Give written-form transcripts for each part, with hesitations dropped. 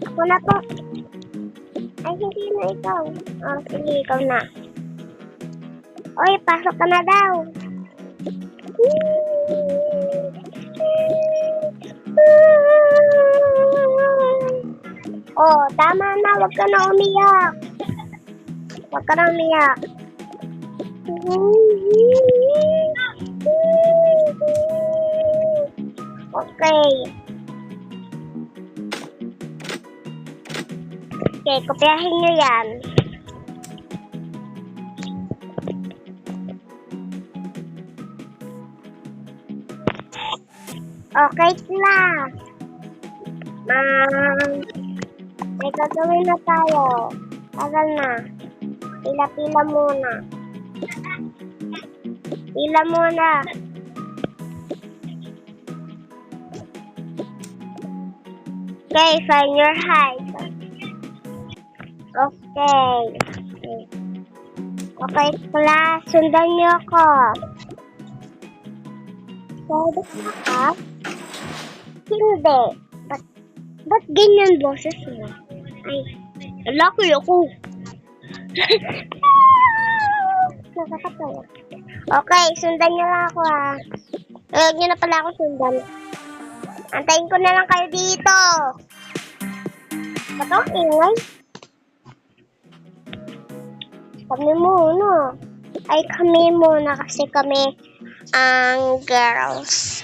Ako na po. Ay, hindi na ikaw. Oh, sige, ikaw na. Oy, pasok ka na daw. Oh, tama na. Huwag ka na umiyak. Huwag ka na umiyak. Okay. Okay, kopyahin nyo yan. Okay, class. May gagawin na tayo. Tagal na. Pila-pila muna. Pila muna. Okay, find your height. Okay. Okay, class. Sundan niyo ako. Pwede ka? Hindi. Ba't ganyan boses mo? Ay, laki ako. Nakakatawa. Okay, sundan niyo lang ako ah. Huwag niyo na pala ako sundan. Antayin ko na lang kayo dito. Ba't ang ingay? Kami muna. Ay, kami muna kasi kami ang girls.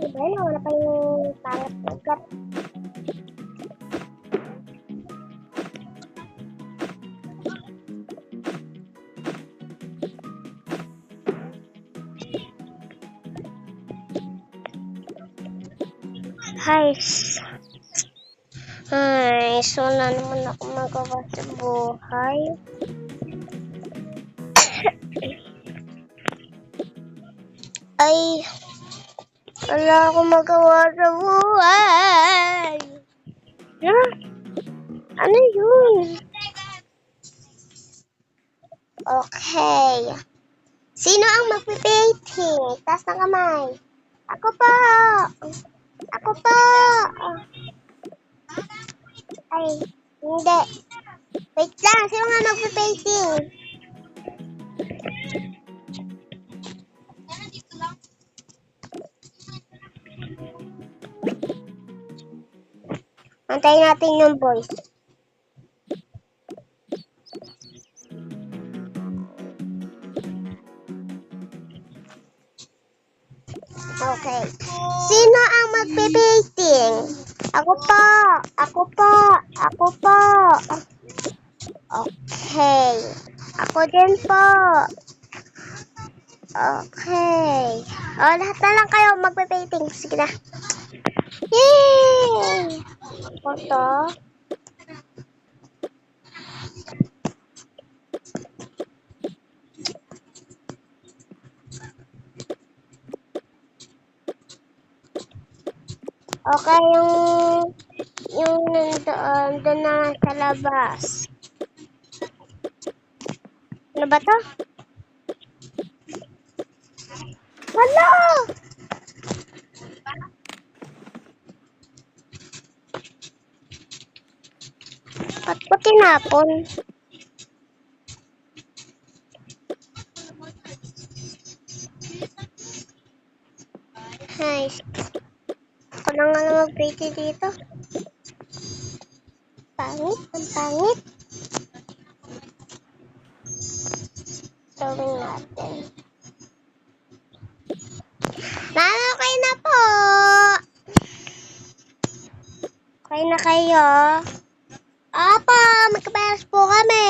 Diba, wala pa yung pangat-ugat. Ay, so na naman ako magawa sa buhay. Ay, wala akong magawa sa buhay. Huh? Ano yun? Okay. Sino ang magpipainting? Taas ng kamay. Ako po. Ako po. Ay, hindi. Wait lang. Sino nga magpipainting? Antayin natin yung boys. Okay. Sino ang magpipainting? Ako po. Ako po. Ako po. Okay. Ako din po. Okay. O, lahat na lang kayo magpipainting. Sige na. Yay! Ako to. Okay, yung doon na sa labas. Ano ba to? Wala! Ba't ko tinapon? Ay, ako na nga na mag-pretty dito. Pangit, ang pangit. Gawin natin. Okay na po. Okay na kayo. Apa, magkaparas po kami.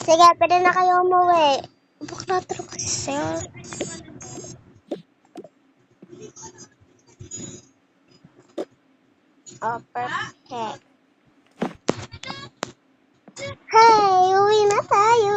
Sige, pwede na kayo umuwi. Bakla taro kasi sir. Oh, perfect. Hey, uwi na tayo.